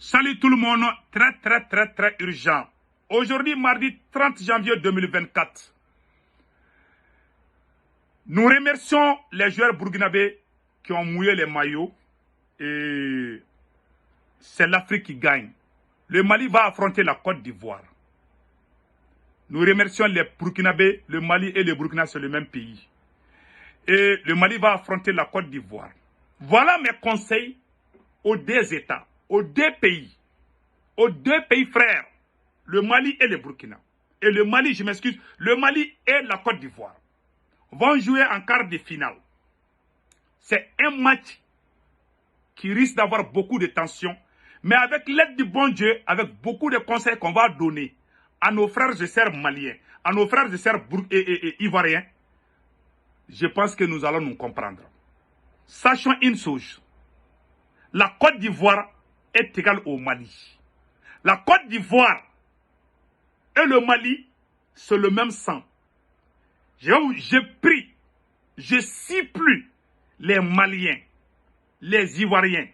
Salut tout le monde, très urgent. Aujourd'hui, mardi 30 janvier 2024. Nous remercions les joueurs burkinabés qui ont mouillé les maillots et c'est l'Afrique qui gagne. Le Mali va affronter la Côte d'Ivoire. Nous remercions les Burkinabés, le Mali et le Burkina, c'est le même pays. Et le Mali va affronter la Côte d'Ivoire. Voilà mes conseils aux deux États, aux deux pays frères, le Mali et le Burkina. Et le Mali, je m'excuse, le Mali et la Côte d'Ivoire vont jouer en quart de finale. C'est un match qui risque d'avoir beaucoup de tension, mais avec l'aide du bon Dieu, avec beaucoup de conseils qu'on va donner à nos frères et sœurs maliens, à nos frères et sœurs ivoiriens, je pense que nous allons nous comprendre. Sachons une chose, la Côte d'Ivoire est égale au Mali. La Côte d'Ivoire et le Mali, c'est le même sang. Je prie, je supplie les Maliens, les Ivoiriens,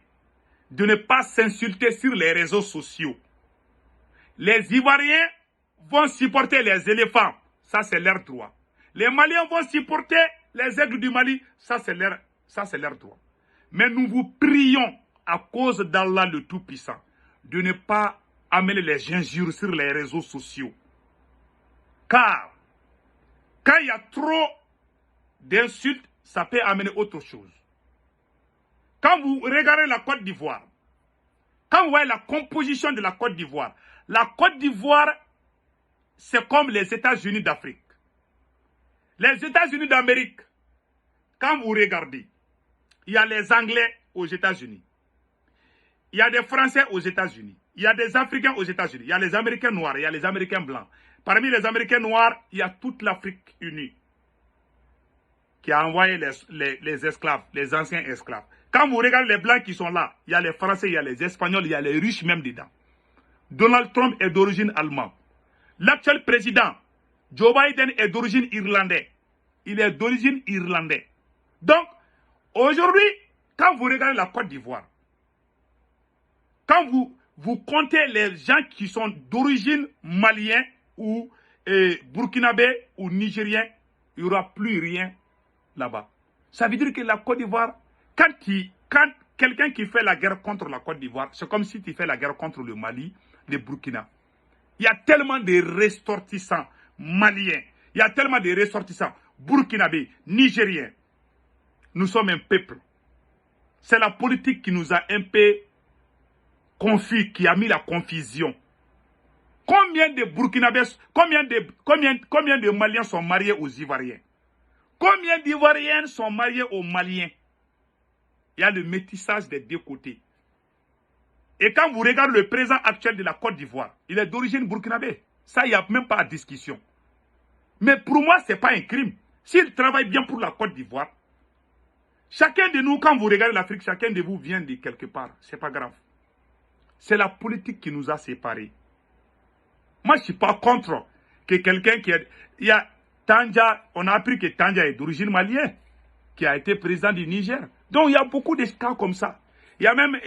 de ne pas s'insulter sur les réseaux sociaux. Les Ivoiriens vont supporter les éléphants, ça c'est leur droit. Les Maliens vont supporter les aigles du Mali, ça c'est leur droit. Mais nous vous prions, à cause d'Allah le Tout-Puissant, de ne pas amener les injures sur les réseaux sociaux. Car, quand il y a trop d'insultes, ça peut amener autre chose. Quand vous regardez la Côte d'Ivoire, quand vous voyez la composition de la Côte d'Ivoire, c'est comme les États-Unis d'Afrique. Les États-Unis d'Amérique, quand vous regardez, il y a les Anglais aux États-Unis. Il y a des Français aux États-Unis. Il y a des Africains aux États-Unis. Il y a les Américains noirs, il y a les Américains blancs. Parmi les Américains noirs, il y a toute l'Afrique unie qui a envoyé les esclaves, les anciens esclaves. Quand vous regardez les blancs qui sont là, il y a les Français, il y a les Espagnols, il y a les riches même dedans. Donald Trump est d'origine allemande. L'actuel président, Joe Biden, est d'origine irlandaise. Il est d'origine irlandaise. Donc, aujourd'hui, quand vous regardez la Côte d'Ivoire, quand vous comptez les gens qui sont d'origine malien ou burkinabé ou nigérien, il n'y aura plus rien là-bas. Ça veut dire que la Côte d'Ivoire, quand quelqu'un qui fait la guerre contre la Côte d'Ivoire, c'est comme si tu fais la guerre contre le Mali, le Burkina. Il y a tellement de ressortissants maliens, il y a tellement de ressortissants burkinabés, nigériens. Nous sommes un peuple. C'est la politique qui nous a un peu confus, qui a mis la confusion. Combien de Burkinabés, combien de Maliens sont mariés aux Ivoiriens? Combien d'Ivoiriens sont mariés aux Maliens? Il y a le métissage des deux côtés. Et quand vous regardez le président actuel de la Côte d'Ivoire, il est d'origine burkinabé. Ça, il n'y a même pas de discussion. Mais pour moi, ce n'est pas un crime. S'il travaille bien pour la Côte d'Ivoire, chacun de nous, quand vous regardez l'Afrique, chacun de vous vient de quelque part. Ce n'est pas grave. C'est la politique qui nous a séparés. Moi, je ne suis pas contre que quelqu'un qui est... Il y a Tandja, on a appris que Tandja est d'origine malienne, qui a été président du Niger. Donc, il y a beaucoup de cas comme ça. Il y a même,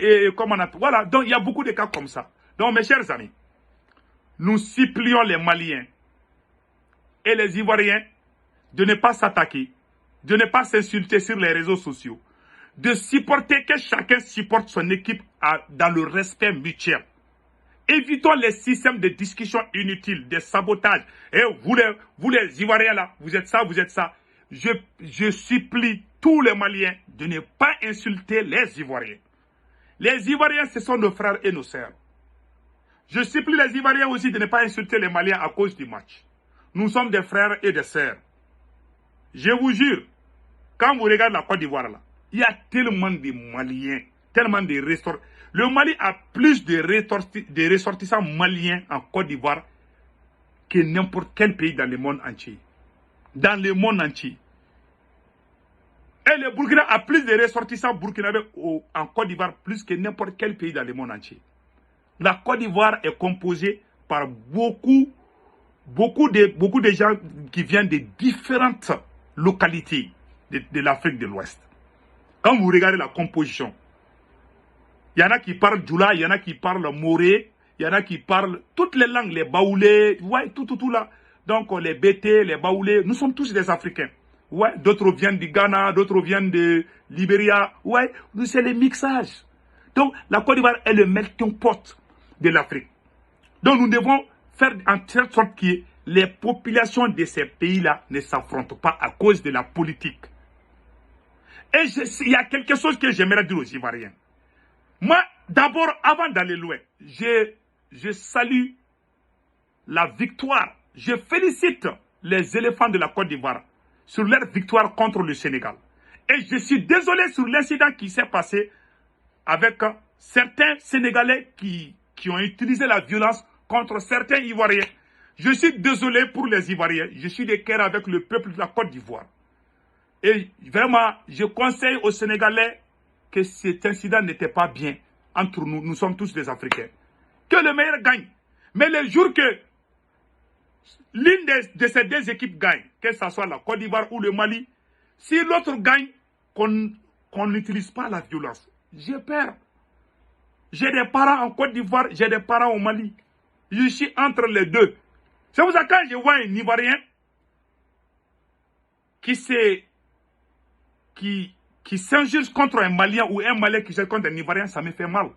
voilà, donc il y a beaucoup de cas comme ça. Donc, mes chers amis, nous supplions les Maliens et les Ivoiriens de ne pas s'attaquer, de ne pas s'insulter sur les réseaux sociaux, de supporter, que chacun supporte son équipe dans le respect mutuel. Évitons les systèmes de discussion inutiles, de sabotage. Et vous les Ivoiriens là, vous êtes ça, vous êtes ça. Je supplie tous les Maliens de ne pas insulter les Ivoiriens. Les Ivoiriens, ce sont nos frères et nos sœurs. Je supplie les Ivoiriens aussi de ne pas insulter les Maliens à cause du match. Nous sommes des frères et des sœurs. Je vous jure, quand vous regardez la Côte d'Ivoire là, il y a tellement de Maliens, tellement de ressortissants. Le Mali a plus de ressortissants maliens en Côte d'Ivoire que n'importe quel pays dans le monde entier. Dans le monde entier. Et le Burkina a plus de ressortissants burkinabés en Côte d'Ivoire plus que n'importe quel pays dans le monde entier. La Côte d'Ivoire est composée par beaucoup de gens qui viennent de différentes localités de l'Afrique de l'Ouest. Quand vous regardez la composition, il Il y en a qui parlent Djoula, il y en a qui parlent Moré, il y en a qui parlent toutes les langues, les Baoulés, ouais, tout là. Donc les Bété, les Baoulés, nous sommes tous des Africains. Ouais, d'autres viennent du Ghana, d'autres viennent de Libéria. Ouais, c'est les mixages. Donc la Côte d'Ivoire est le melting pot de l'Afrique. Donc nous devons faire en telle sorte que les populations de ces pays-là ne s'affrontent pas à cause de la politique. Et il y a quelque chose que j'aimerais dire aux Ivoiriens. Moi, d'abord, avant d'aller loin, je salue la victoire. Je félicite les éléphants de la Côte d'Ivoire sur leur victoire contre le Sénégal. Et je suis désolé sur l'incident qui s'est passé avec certains Sénégalais qui ont utilisé la violence contre certains Ivoiriens. Je suis désolé pour les Ivoiriens. Je suis de cœur avec le peuple de la Côte d'Ivoire. Et vraiment, je conseille aux Sénégalais que cet incident n'était pas bien entre nous. Nous sommes tous des Africains. Que le meilleur gagne. Mais le jour que l'une de ces deux équipes gagne, que ce soit la Côte d'Ivoire ou le Mali, si l'autre gagne, qu'on n'utilise pas la violence. J'ai peur. J'ai des parents en Côte d'Ivoire, j'ai des parents au Mali. Je suis entre les deux. C'est pour ça que quand je vois un Ivoirien qui s'injure contre un Malien ou un Malien qui s'injure contre un Ivoirien, ça me fait mal.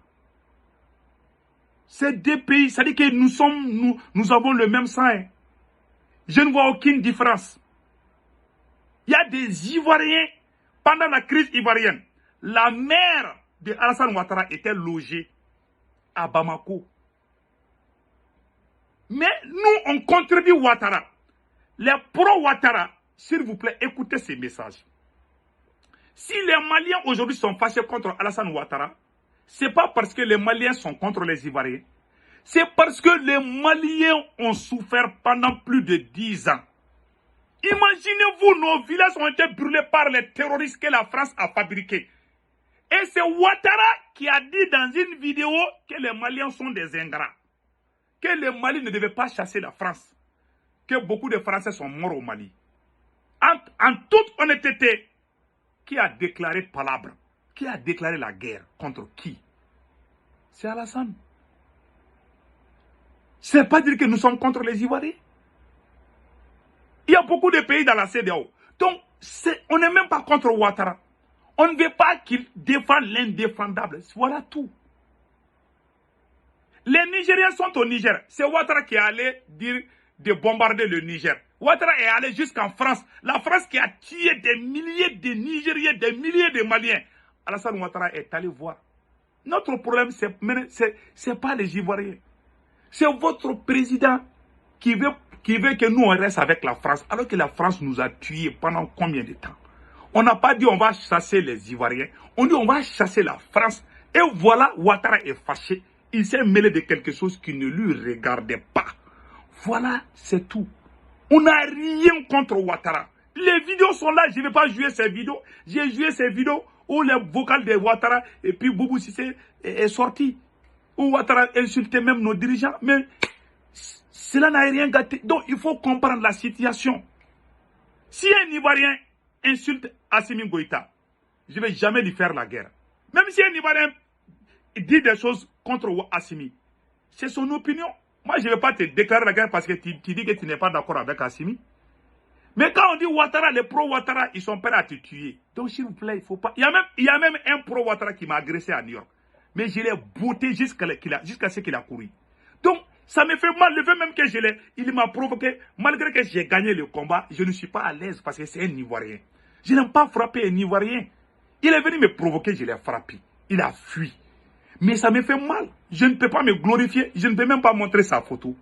C'est deux pays, ça dit que nous avons le même sang. Hein. Je ne vois aucune différence. Il y a des Ivoiriens, pendant la crise ivoirienne, la mère de Alassane Ouattara était logée à Bamako. Mais nous, on contredit Ouattara. Les pro-Ouattara, s'il vous plaît, écoutez ces messages. Si les Maliens aujourd'hui sont fâchés contre Alassane Ouattara, ce n'est pas parce que les Maliens sont contre les Ivoiriens. C'est parce que les Maliens ont souffert pendant plus de 10 ans. Imaginez-vous, nos villages ont été brûlés par les terroristes que la France a fabriqués. Et c'est Ouattara qui a dit dans une vidéo que les Maliens sont des ingrats. Que le Mali ne devait pas chasser la France. Que beaucoup de Français sont morts au Mali. En toute honnêteté, qui a déclaré palabre? Qui a déclaré la guerre? Contre qui? C'est Alassane. Ce n'est pas dire que nous sommes contre les Ivoiriens. Il y a beaucoup de pays dans la CEDEAO. Donc, on n'est même pas contre Ouattara. On ne veut pas qu'il défende l'indéfendable. Voilà tout. Les Nigériens sont au Niger. C'est Ouattara qui est allé dire de bombarder le Niger. Ouattara est allé jusqu'en France. La France qui a tué des milliers de Nigériens, des milliers de Maliens. Alassane Ouattara est allé voir. Notre problème, ce n'est pas les Ivoiriens. C'est votre président qui veut que nous on reste avec la France, alors que la France nous a tués pendant combien de temps? On n'a pas dit on va chasser les Ivoiriens, on dit on va chasser la France. Et voilà, Ouattara est fâché. Il s'est mêlé de quelque chose qui ne lui regardait pas. Voilà, c'est tout. On n'a rien contre Ouattara. Les vidéos sont là, je ne vais pas jouer ces vidéos. J'ai joué ces vidéos où les vocales de Ouattara et puis Boubou Cissé est sorti. Où Ouattara insultait même nos dirigeants. Mais cela n'a rien gâté. Donc il faut comprendre la situation. Si un Ivoirien insulte Assimi Goïta, je ne vais jamais lui faire la guerre. Même si un Ivoirien dit des choses contre Assimi, c'est son opinion. Moi, je ne vais pas te déclarer la guerre parce que tu dis que tu n'es pas d'accord avec Assimi. Mais quand on dit Ouattara, les pro-Ouattara, ils sont prêts à te tuer. Donc, s'il vous plaît, il ne faut pas... Il y a même un pro-Ouattara qui m'a agressé à New York. Mais je l'ai botté jusqu'à ce qu'il a couru. Donc, ça me fait mal. Le fait même que il m'a provoqué. Malgré que j'ai gagné le combat, je ne suis pas à l'aise parce que c'est un Ivoirien. Je n'aime pas frapper un Ivoirien. Il est venu me provoquer, je l'ai frappé. Il a fui. Mais ça me fait mal. Je ne peux pas me glorifier. Je ne peux même pas montrer sa photo.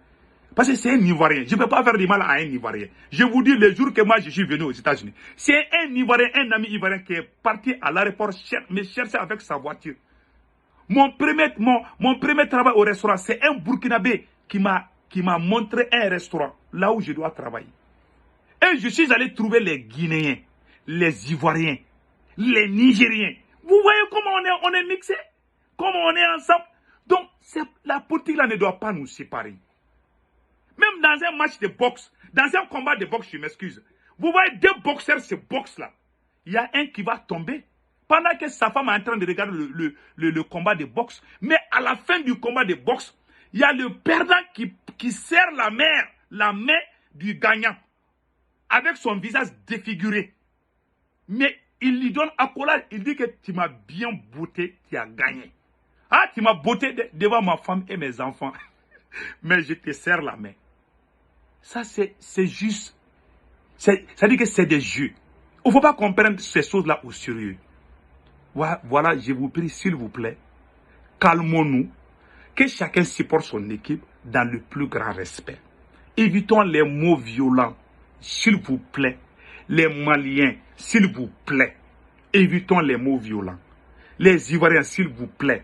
Parce que c'est un Ivoirien. Je ne peux pas faire du mal à un Ivoirien. Je vous dis, le jour que moi je suis venu aux États-Unis, c'est un Ivoirien, un ami Ivoirien qui est parti à l'aéroport me chercher avec sa voiture. Mon premier travail au restaurant, c'est un Burkinabé qui m'a montré un restaurant là où je dois travailler. Et je suis allé trouver les Guinéens, les Ivoiriens, les Nigériens. Vous voyez comment on est mixés? Comment on est ensemble? Donc, la politique là ne doit pas nous séparer. Même dans un match de boxe, dans un combat de boxe, je m'excuse. Vous voyez deux boxeurs se boxent là. Il y a un qui va tomber pendant que sa femme est en train de regarder le combat de boxe. Mais à la fin du combat de boxe, il y a le perdant qui serre la main du gagnant avec son visage défiguré. Mais il lui donne accolade. Il dit que tu m'as bien botté, tu as gagné. Ah, tu m'as botté devant ma femme et mes enfants. Mais je te serre la main. Ça, c'est juste. Ça dit que c'est des jeux. Il ne faut pas comprendre ces choses-là au sérieux. Voilà, je vous prie, s'il vous plaît, calmons-nous. Que chacun supporte son équipe dans le plus grand respect. Évitons les mots violents, s'il vous plaît. Les Maliens, s'il vous plaît, évitons les mots violents. Les Ivoiriens, s'il vous plaît,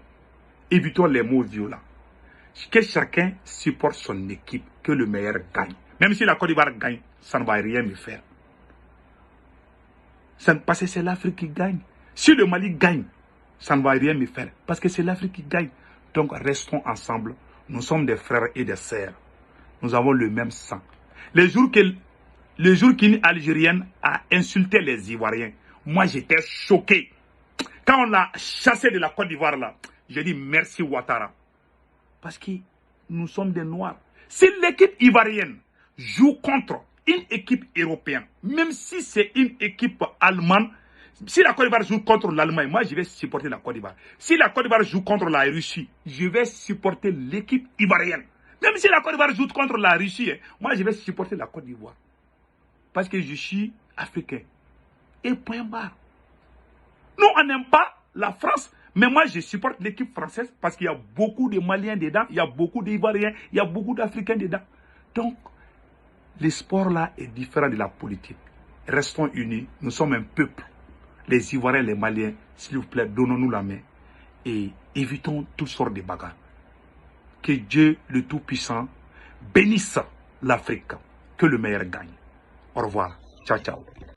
évitons les mots violents. Que chacun supporte son équipe, que le meilleur gagne. Même si la Côte d'Ivoire gagne, ça ne va rien me faire. Parce que c'est l'Afrique qui gagne. Si le Mali gagne, ça ne va rien me faire. Parce que c'est l'Afrique qui gagne. Donc restons ensemble. Nous sommes des frères et des sœurs. Nous avons le même sang. Le jour qu'une Algérienne a insulté les Ivoiriens, moi j'étais choqué. Quand on l'a chassé de la Côte d'Ivoire là, j'ai dit merci Ouattara. Parce que nous sommes des Noirs. Si l'équipe ivoirienne joue contre une équipe européenne, même si c'est une équipe allemande, si la Côte d'Ivoire joue contre l'Allemagne, moi je vais supporter la Côte d'Ivoire. Si la Côte d'Ivoire joue contre la Russie, je vais supporter l'équipe ivoirienne. Même si la Côte d'Ivoire joue contre la Russie, moi je vais supporter la Côte d'Ivoire. Parce que je suis africain. Et point barre. Nous, on n'aime pas la France, mais moi je supporte l'équipe française parce qu'il y a beaucoup de Maliens dedans, il y a beaucoup d'Ivoiriens, il y a beaucoup d'Africains dedans. Donc, le sport là est différent de la politique. Restons unis, nous sommes un peuple. Les Ivoiriens, les Maliens, s'il vous plaît, donnons-nous la main et évitons toutes sortes de bagarres. Que Dieu, le Tout-Puissant, bénisse l'Afrique. Que le meilleur gagne. Au revoir. Ciao, ciao.